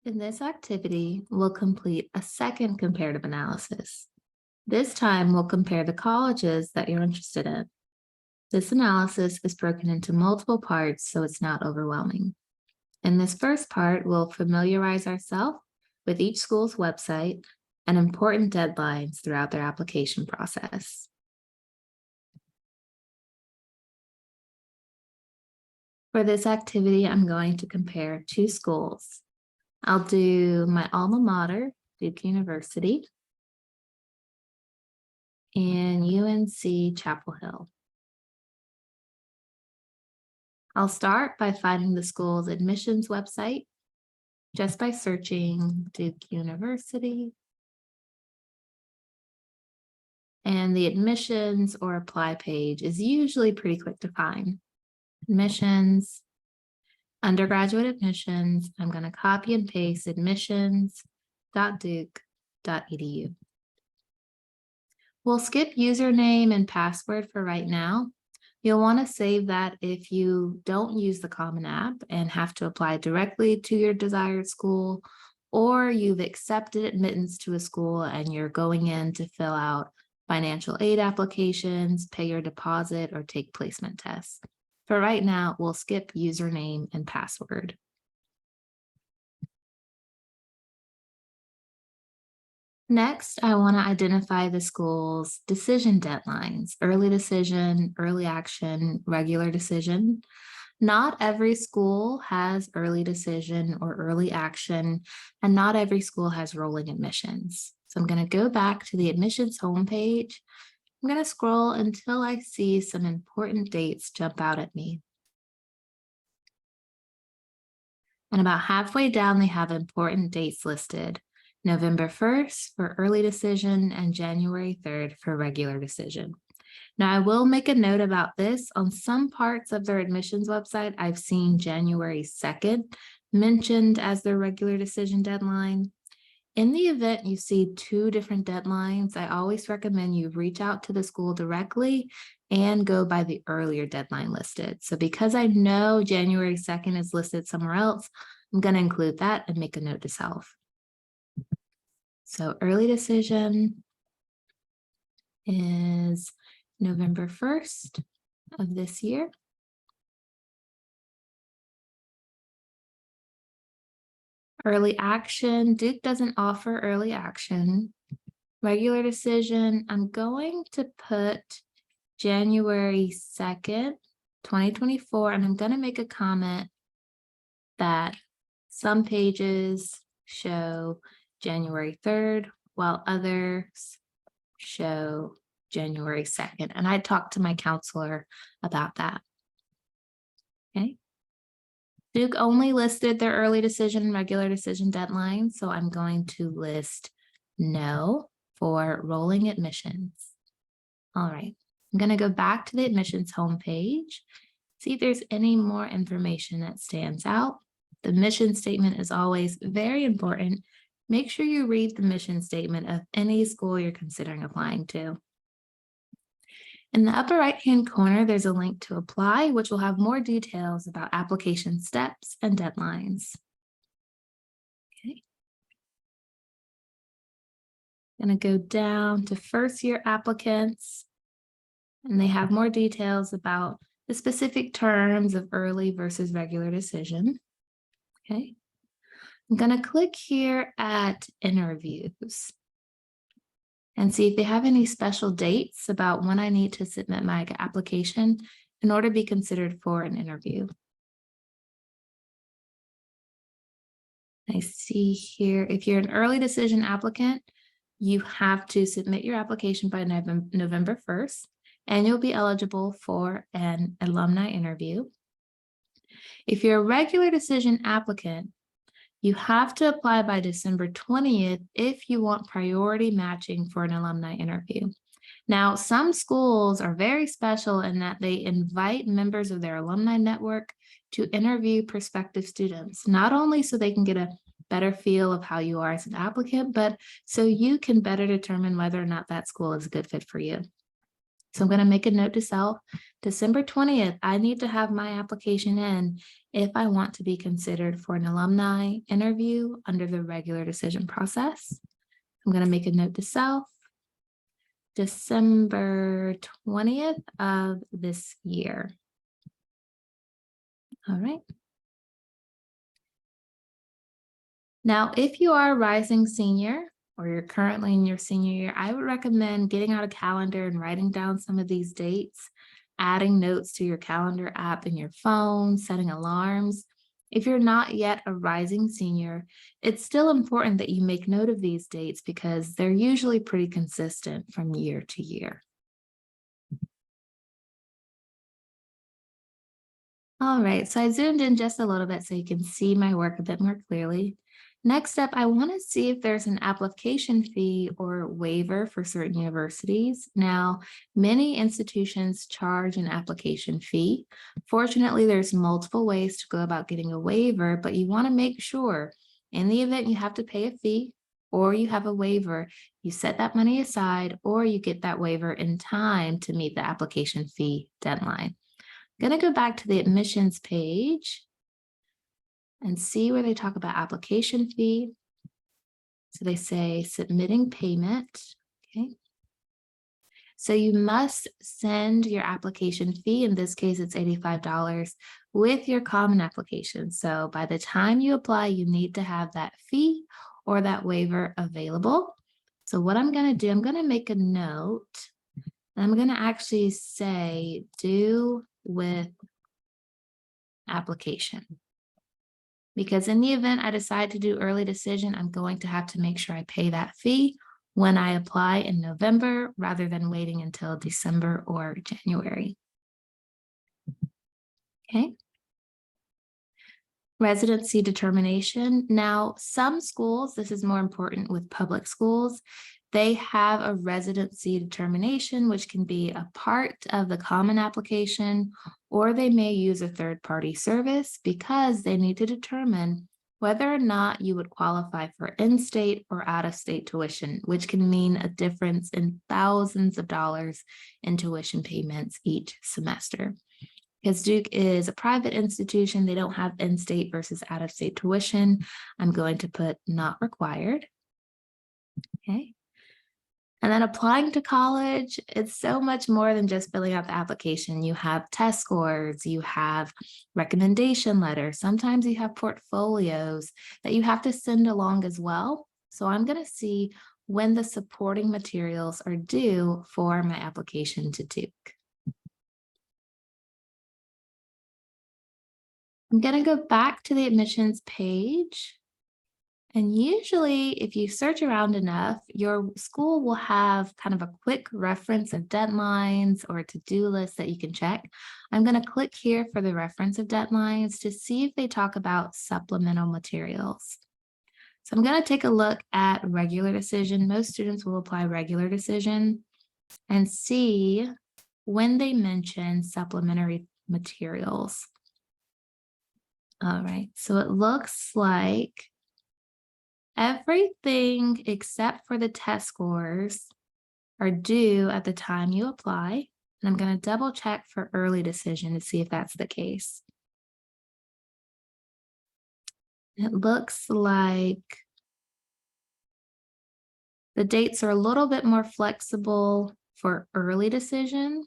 In this activity, we'll complete a second comparative analysis. This time, we'll compare the colleges that you're interested in. This analysis is broken into multiple parts, so it's not overwhelming. In this first part, we'll familiarize ourselves with each school's website and important deadlines throughout their application process. For this activity, I'm going to compare two schools. I'll do my alma mater, Duke University, and UNC Chapel Hill. I'll start by finding the school's admissions website just by searching Duke University. And the admissions or apply page is usually pretty quick to find. Admissions, undergraduate admissions, I'm going to copy and paste admissions.duke.edu. We'll skip username and password for right now. You'll want to save that if you don't use the Common App and have to apply directly to your desired school, or you've accepted admittance to a school and you're going in to fill out financial aid applications, pay your deposit, or take placement tests. For right now, we'll skip username and password. Next, I want to identify the school's decision deadlines: early decision, early action, regular decision. Not every school has early decision or early action, and not every school has rolling admissions. So I'm going to go back to the admissions homepage. I'm going to scroll until I see some important dates jump out at me. And about halfway down, they have important dates listed. November 1st for early decision and January 3rd for regular decision. Now, I will make a note about this. On some parts of their admissions website, I've seen January 2nd mentioned as their regular decision deadline. In the event you see two different deadlines, I always recommend you reach out to the school directly and go by the earlier deadline listed. So because I know January 2nd is listed somewhere else, I'm going to include that and make a note to self. So early decision is November 1st of this year. Early action, Duke doesn't offer early action. Regular decision, I'm going to put January 2nd, 2024, and I'm going to make a comment that some pages show January 3rd, while others show January 2nd. And I talked to my counselor about that. Okay. Duke only listed their early decision and regular decision deadlines, so I'm going to list no for rolling admissions. All right, I'm going to go back to the admissions homepage, see if there's any more information that stands out. The mission statement is always very important. Make sure you read the mission statement of any school you're considering applying to. In the upper right-hand corner, there's a link to apply, which will have more details about application steps and deadlines. Okay. I'm going to go down to first-year applicants, and they have more details about the specific terms of early versus regular decision. Okay. I'm going to click here at interviews and see if they have any special dates about when I need to submit my application in order to be considered for an interview. I see here, if you're an early decision applicant, you have to submit your application by November 1st, and you'll be eligible for an alumni interview. If you're a regular decision applicant, you have to apply by December 20th if you want priority matching for an alumni interview. Now, some schools are very special in that they invite members of their alumni network to interview prospective students, not only so they can get a better feel of how you are as an applicant, but so you can better determine whether or not that school is a good fit for you. So I'm going to make a note to self, December 20th, I need to have my application in if I want to be considered for an alumni interview under the regular decision process. I'm going to make a note to self, December 20th of this year. All right. Now, if you are a rising senior or you're currently in your senior year, I would recommend getting out a calendar and writing down some of these dates, adding notes to your calendar app in your phone, setting alarms. If you're not yet a rising senior, it's still important that you make note of these dates because they're usually pretty consistent from year to year. All right, so I zoomed in just a little bit so you can see my work a bit more clearly. Next up, I want to see if there's an application fee or waiver for certain universities. Now, many institutions charge an application fee. Fortunately, there's multiple ways to go about getting a waiver, but you want to make sure in the event you have to pay a fee or you have a waiver, you set that money aside or you get that waiver in time to meet the application fee deadline. I'm going to go back to the admissions page and see where they talk about application fee. So they say submitting payment. Okay. So you must send your application fee. In this case, it's $85 with your common application. So by the time you apply, you need to have that fee or that waiver available. So what I'm going to do, I'm going to make a note. And I'm going to actually say due with application. Because in the event I decide to do early decision, I'm going to have to make sure I pay that fee when I apply in November rather than waiting until December or January. Okay. Residency determination. Now, some schools, this is more important with public schools, they have a residency determination, which can be a part of the common application, or they may use a third-party service because they need to determine whether or not you would qualify for in-state or out-of-state tuition, which can mean a difference in thousands of dollars in tuition payments each semester. Because Duke is a private institution, they don't have in-state versus out-of-state tuition. I'm going to put not required. Okay. And then applying to college, it's so much more than just filling out the application. You have test scores, you have recommendation letters. Sometimes you have portfolios that you have to send along as well. So I'm going to see when the supporting materials are due for my application to Duke. I'm going to go back to the admissions page. And usually, if you search around enough, your school will have kind of a quick reference of deadlines or a to-do list that you can check. I'm going to click here for the reference of deadlines to see if they talk about supplemental materials. So I'm going to take a look at regular decision. Most students will apply regular decision and see when they mention supplementary materials. All right, so it looks like everything except for the test scores are due at the time you apply. And I'm going to double check for early decision to see if that's the case. It looks like the dates are a little bit more flexible for early decision.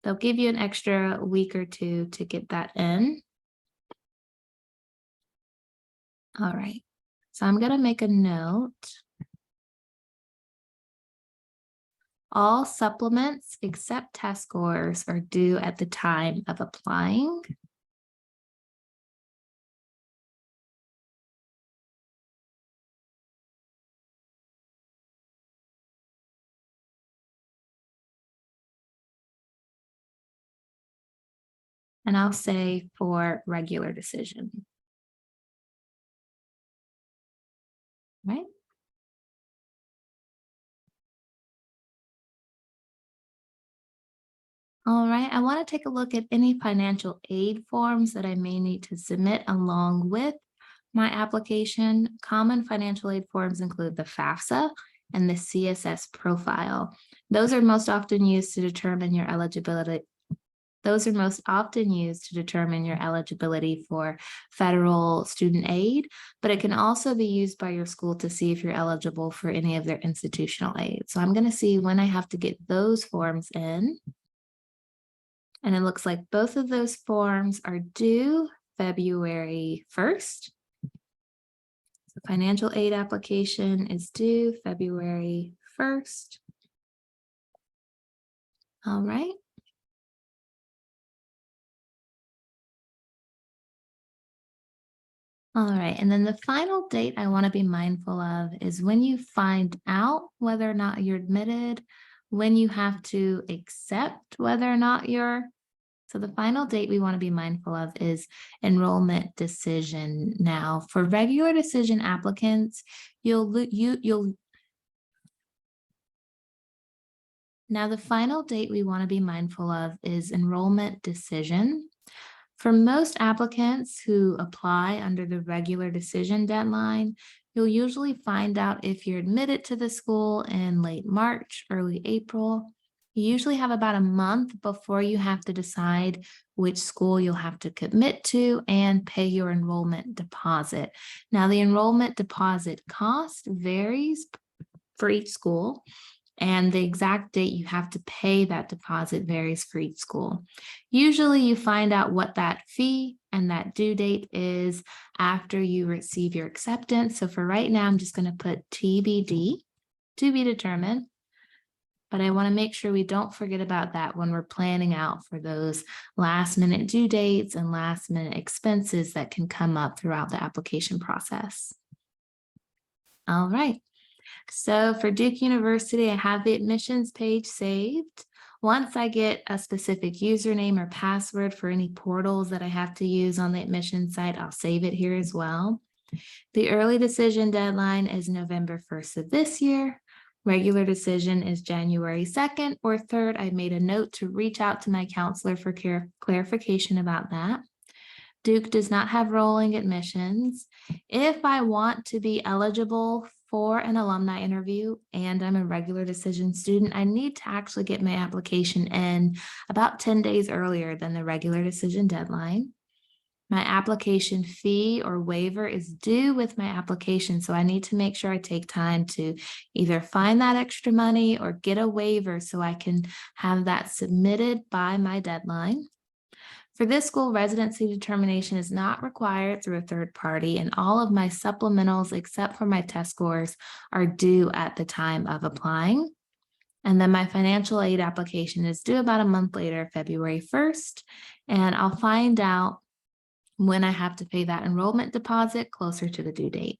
They'll give you an extra week or two to get that in. All right, so I'm going to make a note. All supplements except test scores are due at the time of applying. And I'll say for regular decision. Right? All right, I want to take a look at any financial aid forms that I may need to submit along with my application. Common financial aid forms include the FAFSA and the CSS profile. Those are most often used to determine your eligibility. Those are most often used to determine your eligibility for federal student aid, but it can also be used by your school to see if you're eligible for any of their institutional aid. So I'm going to see when I have to get those forms in. And it looks like both of those forms are due February 1st. The financial aid application is due February 1st. All right. All right, and then the final date I want to be mindful of is when you find out whether or not you're admitted, when you have to accept whether or not you're. So the final date we want to be mindful of is enrollment decision. Now, for regular decision applicants, now the final date we want to be mindful of is enrollment decision. For most applicants who apply under the regular decision deadline, you'll usually find out if you're admitted to the school in late March, early April. You usually have about a month before you have to decide which school you'll have to commit to and pay your enrollment deposit. Now, the enrollment deposit cost varies for each school, and the exact date you have to pay that deposit varies for each school. Usually you find out what that fee and that due date is after you receive your acceptance. So for right now, I'm just going to put TBD, to be determined. But I want to make sure we don't forget about that when we're planning out for those last minute due dates and last minute expenses that can come up throughout the application process. All right. So for Duke University, I have the admissions page saved. Once I get a specific username or password for any portals that I have to use on the admissions site, I'll save it here as well. The early decision deadline is November 1st of this year. Regular decision is January 2nd or 3rd. I made a note to reach out to my counselor for clarification about that. Duke does not have rolling admissions. If I want to be eligible for an alumni interview and I'm a regular decision student, I need to actually get my application in about 10 days earlier than the regular decision deadline. My application fee or waiver is due with my application, so I need to make sure I take time to either find that extra money or get a waiver so I can have that submitted by my deadline. For this school, residency determination is not required through a third party, and all of my supplementals, except for my test scores, are due at the time of applying. And then my financial aid application is due about a month later, February 1st, and I'll find out when I have to pay that enrollment deposit closer to the due date.